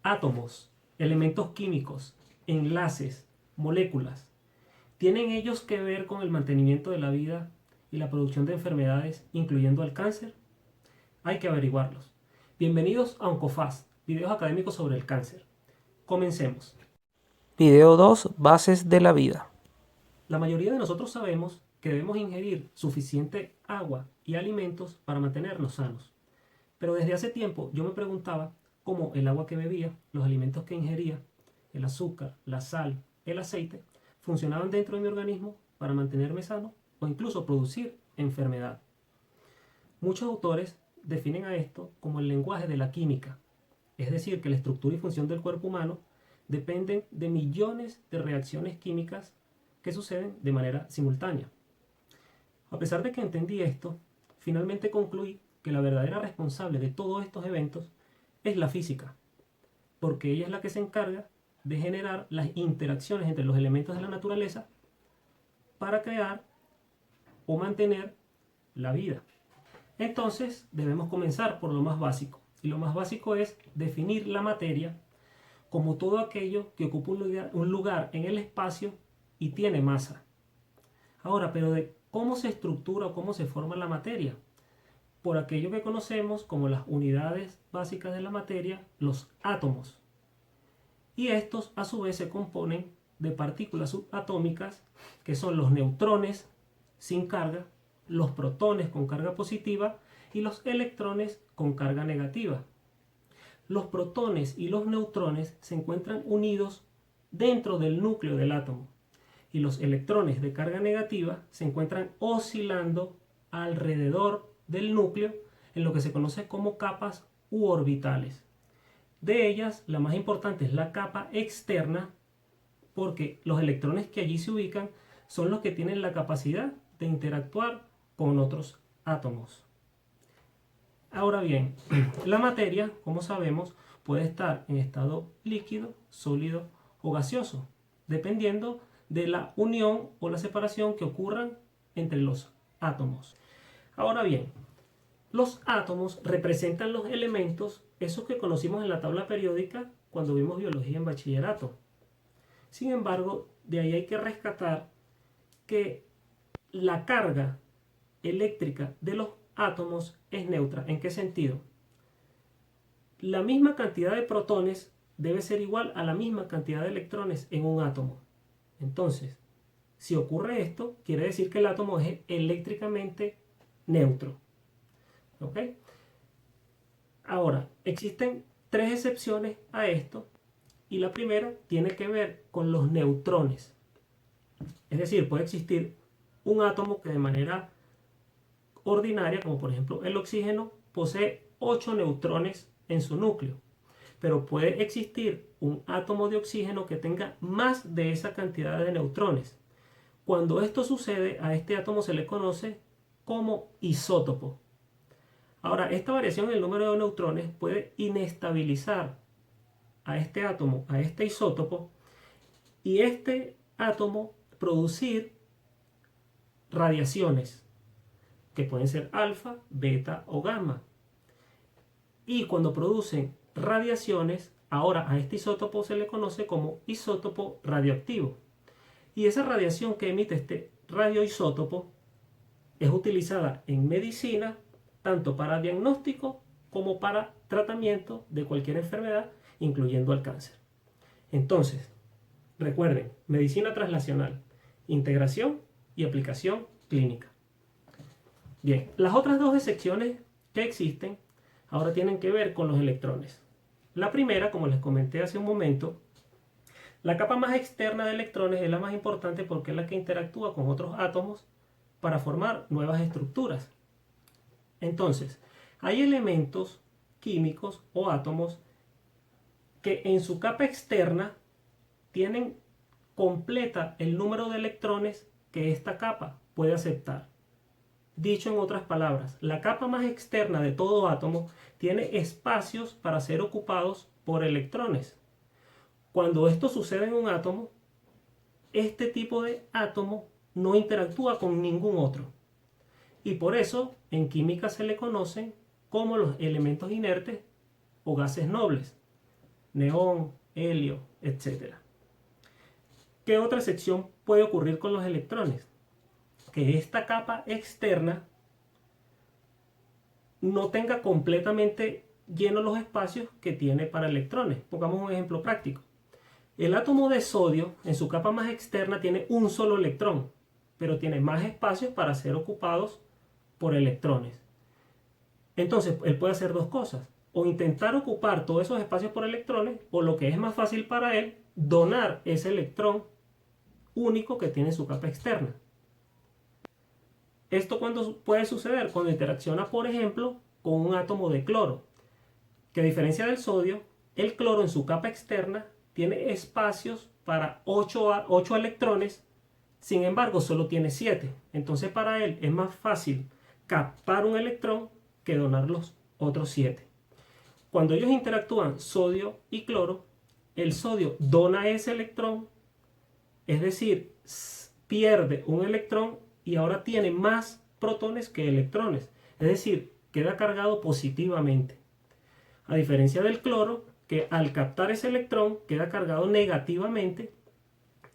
Átomos, elementos químicos, enlaces, moléculas. ¿Tienen ellos que ver con el mantenimiento de la vida y la producción de enfermedades, incluyendo el cáncer? Hay que averiguarlos. Bienvenidos a Oncofast, videos académicos sobre el cáncer. Comencemos. Video 2. Bases de la vida. La mayoría de nosotros sabemos que debemos ingerir suficiente agua y alimentos para mantenernos sanos. Pero desde hace tiempo yo me preguntaba cómo el agua que bebía, los alimentos que ingería, el azúcar, la sal, el aceite, funcionaban dentro de mi organismo para mantenerme sano o incluso producir enfermedad. Muchos autores definen a esto como el lenguaje de la química, es decir, que la estructura y función del cuerpo humano dependen de millones de reacciones químicas que suceden de manera simultánea. A pesar de que entendí esto, finalmente concluí que la verdadera responsable de todos estos eventos es la física, porque ella es la que se encarga de generar las interacciones entre los elementos de la naturaleza para crear o mantener la vida. Entonces debemos comenzar por lo más básico, y lo más básico es definir la materia como todo aquello que ocupa un lugar en el espacio y tiene masa. Ahora, pero de cómo se estructura o cómo se forma la materia, por aquello que conocemos como las unidades básicas de la materia, los átomos. Y estos a su vez se componen de partículas subatómicas que son los neutrones sin carga, los protones con carga positiva y los electrones con carga negativa. Los protones y los neutrones se encuentran unidos dentro del núcleo del átomo y los electrones de carga negativa se encuentran oscilando alrededor del núcleo en lo que se conoce como capas u orbitales. De ellas, la más importante es la capa externa, porque los electrones que allí se ubican son los que tienen la capacidad de interactuar con otros átomos. Ahora bien, la materia, como sabemos, puede estar en estado líquido, sólido o gaseoso, dependiendo de la unión o la separación que ocurran entre los átomos. Ahora bien, los átomos representan los elementos, esos que conocimos en la tabla periódica cuando vimos biología en bachillerato. Sin embargo, de ahí hay que rescatar que la carga eléctrica de los átomos es neutra. ¿En qué sentido? La misma cantidad de protones debe ser igual a la misma cantidad de electrones en un átomo. Entonces, si ocurre esto, quiere decir que el átomo es eléctricamente neutro. ¿Ok? Ahora, existen tres excepciones a esto y la primera tiene que ver con los neutrones. Es decir, puede existir un átomo que de manera ordinaria, como por ejemplo el oxígeno, posee 8 neutrones en su núcleo. Pero puede existir un átomo de oxígeno que tenga más de esa cantidad de neutrones. Cuando esto sucede, a este átomo se le conoce como isótopo. Ahora, esta variación en el número de neutrones puede inestabilizar a este átomo, a este isótopo, y este átomo producir radiaciones que pueden ser alfa, beta o gamma. Y cuando producen radiaciones, ahora a este isótopo se le conoce como isótopo radioactivo. Y esa radiación que emite este radioisótopo es utilizada en medicina tanto para diagnóstico como para tratamiento de cualquier enfermedad, incluyendo el cáncer. Entonces, recuerden, medicina translacional, integración y aplicación clínica. Bien, las otras dos excepciones que existen ahora tienen que ver con los electrones. La primera, como les comenté hace un momento, la capa más externa de electrones es la más importante porque es la que interactúa con otros átomos para formar nuevas estructuras. Entonces, hay elementos químicos o átomos que en su capa externa tienen completa el número de electrones que esta capa puede aceptar. Dicho en otras palabras, la capa más externa de todo átomo tiene espacios para ser ocupados por electrones. Cuando esto sucede en un átomo, este tipo de átomo no interactúa con ningún otro. Y por eso en química se le conocen como los elementos inertes o gases nobles. neón, helio, etc. ¿Qué otra excepción puede ocurrir con los electrones? Que esta capa externa no tenga completamente llenos los espacios que tiene para electrones. Pongamos un ejemplo práctico. El átomo de sodio en su capa más externa tiene un solo electrón, pero tiene más espacios para ser ocupados por electrones. Entonces, él puede hacer dos cosas: o intentar ocupar todos esos espacios por electrones, o lo que es más fácil para él, donar ese electrón único que tiene en su capa externa. ¿Esto cuándo puede suceder? Cuando interacciona, por ejemplo, con un átomo de cloro, que a diferencia del sodio, el cloro en su capa externa tiene espacios para 8 electrones, sin embargo solo tiene 7. Entonces para él es más fácil captar un electrón que donar los otros 7. Cuando ellos interactúan sodio y cloro, el sodio dona ese electrón, es decir, pierde un electrón y ahora tiene más protones que electrones, es decir, queda cargado positivamente. A diferencia del cloro, que al captar ese electrón queda cargado negativamente,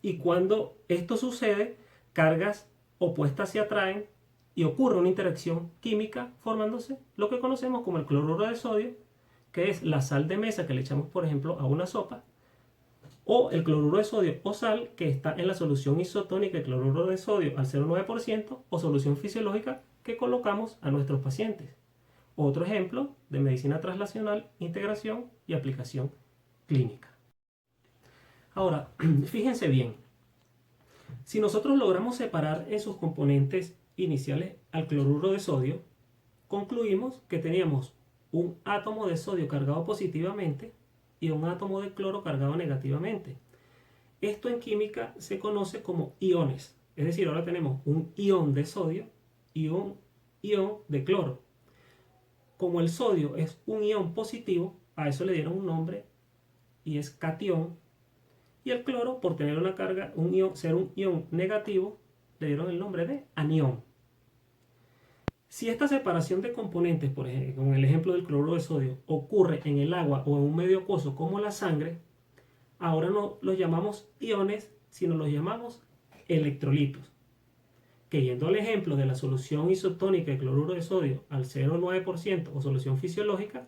y cuando esto sucede, cargas opuestas se atraen y ocurre una interacción química formándose lo que conocemos como el cloruro de sodio, que es la sal de mesa que le echamos, por ejemplo, a una sopa, o el cloruro de sodio o sal que está en la solución isotónica de cloruro de sodio al 0,9% o solución fisiológica que colocamos a nuestros pacientes. Otro ejemplo de medicina translacional, integración y aplicación clínica. Ahora, fíjense bien, si nosotros logramos separar en sus componentes iniciales al cloruro de sodio, concluimos que teníamos un átomo de sodio cargado positivamente y un átomo de cloro cargado negativamente. Esto en química se conoce como iones, es decir, ahora tenemos un ion de sodio y un ion de cloro. Como el sodio es un ion positivo, a eso le dieron un nombre y es catión, y el cloro, por tener una carga, ser un ion negativo, le dieron el nombre de anión. Si esta separación de componentes, por ejemplo, con el ejemplo del cloruro de sodio, ocurre en el agua o en un medio acuoso como la sangre, ahora no los llamamos iones, sino los llamamos electrolitos. Que yendo al ejemplo de la solución isotónica de cloruro de sodio al 0,9% o solución fisiológica,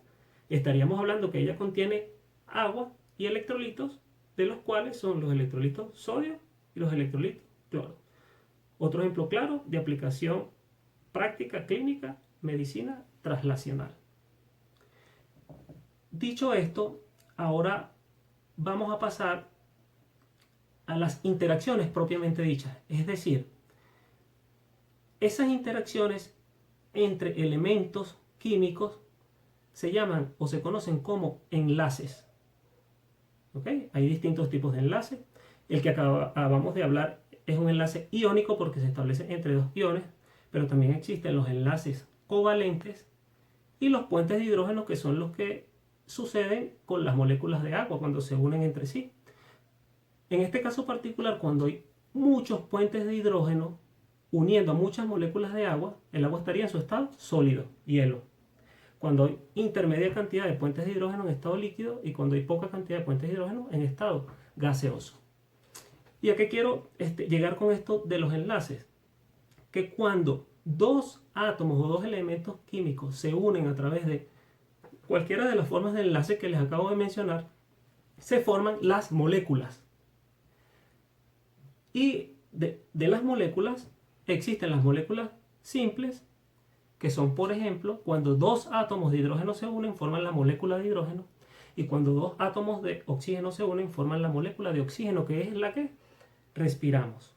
estaríamos hablando que ella contiene agua y electrolitos, de los cuales son los electrolitos sodio y los electrolitos cloro. Otro ejemplo claro de aplicación práctica clínica, medicina translacional. Dicho esto, ahora vamos a pasar a las interacciones propiamente dichas, es decir, esas interacciones entre elementos químicos se llaman o se conocen como enlaces. ¿Okay? Hay distintos tipos de enlaces. El que acabamos de hablar es un enlace iónico porque se establece entre dos iones, pero también existen los enlaces covalentes y los puentes de hidrógeno, que son los que suceden con las moléculas de agua cuando se unen entre sí. En este caso particular, cuando hay muchos puentes de hidrógeno uniendo a muchas moléculas de agua, el agua estaría en su estado sólido, hielo. Cuando hay intermedia cantidad de puentes de hidrógeno en estado líquido y cuando hay poca cantidad de puentes de hidrógeno en estado gaseoso. ¿Y a qué quiero llegar con esto de los enlaces? Que cuando dos átomos o dos elementos químicos se unen a través de cualquiera de las formas de enlace que les acabo de mencionar, se forman las moléculas. Y de las moléculas existen las moléculas simples, que son, por ejemplo, cuando dos átomos de hidrógeno se unen, forman la molécula de hidrógeno, y cuando dos átomos de oxígeno se unen, forman la molécula de oxígeno, que es la que respiramos.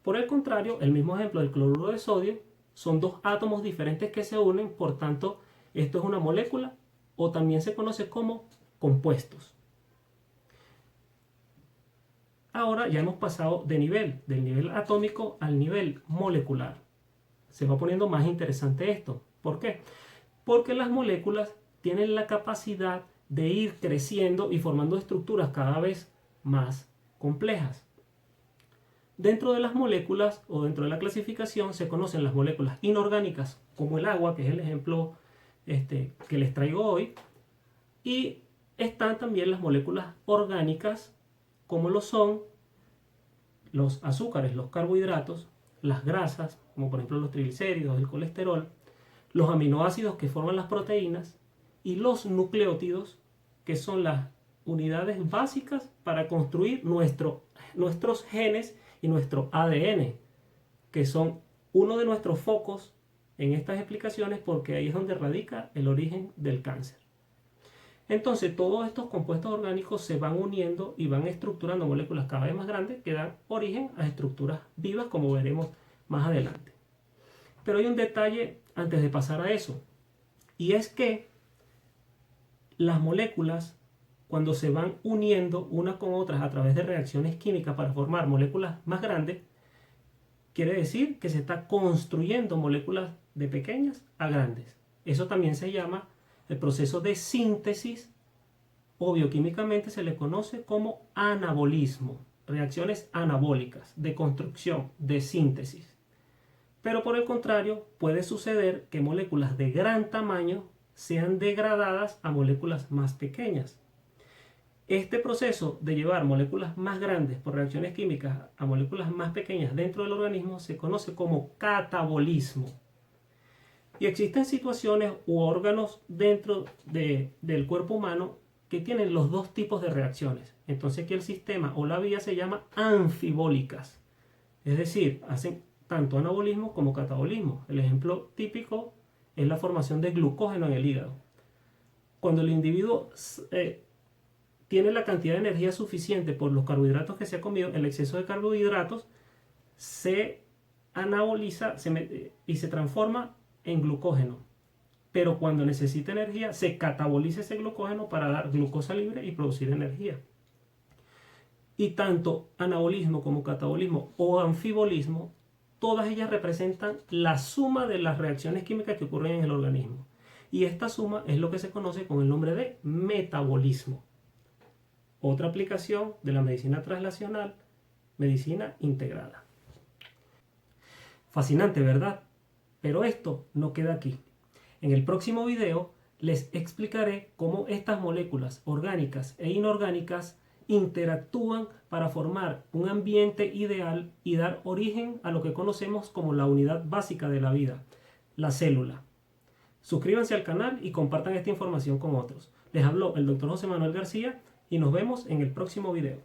Por el contrario, el mismo ejemplo del cloruro de sodio, son dos átomos diferentes que se unen, por tanto, esto es una molécula, o también se conoce como compuestos. Ahora ya hemos pasado de nivel, del nivel atómico al nivel molecular. Se va poniendo más interesante esto. ¿Por qué? Porque las moléculas tienen la capacidad de ir creciendo y formando estructuras cada vez más complejas. Dentro de las moléculas o dentro de la clasificación se conocen las moléculas inorgánicas, como el agua, que es el ejemplo que les traigo hoy, y están también las moléculas orgánicas, como lo son los azúcares, los carbohidratos, las grasas, como por ejemplo los triglicéridos, el colesterol, los aminoácidos que forman las proteínas y los nucleótidos, que son las unidades básicas para construir nuestros genes y nuestro ADN, que son uno de nuestros focos en estas explicaciones porque ahí es donde radica el origen del cáncer. Entonces todos estos compuestos orgánicos se van uniendo y van estructurando moléculas cada vez más grandes que dan origen a estructuras vivas, como veremos más adelante. Pero hay un detalle antes de pasar a eso, y es que las moléculas, cuando se van uniendo unas con otras a través de reacciones químicas para formar moléculas más grandes, quiere decir que se está construyendo moléculas de pequeñas a grandes. Eso también se llama el proceso de síntesis, o bioquímicamente se le conoce como anabolismo, reacciones anabólicas de construcción, de síntesis. Pero por el contrario, puede suceder que moléculas de gran tamaño sean degradadas a moléculas más pequeñas. Este proceso de llevar moléculas más grandes por reacciones químicas a moléculas más pequeñas dentro del organismo se conoce como catabolismo. Y existen situaciones u órganos dentro del cuerpo humano que tienen los dos tipos de reacciones. Entonces aquí el sistema o la vía se llama anfibólicas. Es decir, hacen tanto anabolismo como catabolismo. El ejemplo típico es la formación de glucógeno en el hígado. Cuando el individuo tiene la cantidad de energía suficiente por los carbohidratos que se ha comido, el exceso de carbohidratos se anaboliza y se transforma en glucógeno. Pero cuando necesita energía, se cataboliza ese glucógeno para dar glucosa libre y producir energía. Y tanto anabolismo como catabolismo o anfibolismo, todas ellas representan la suma de las reacciones químicas que ocurren en el organismo. Y esta suma es lo que se conoce con el nombre de metabolismo. Otra aplicación de la medicina translacional, medicina integrada. Fascinante, ¿verdad? Pero esto no queda aquí. En el próximo video les explicaré cómo estas moléculas orgánicas e inorgánicas interactúan para formar un ambiente ideal y dar origen a lo que conocemos como la unidad básica de la vida, la célula. Suscríbanse al canal y compartan esta información con otros. Les habló el Dr. José Manuel García y nos vemos en el próximo video.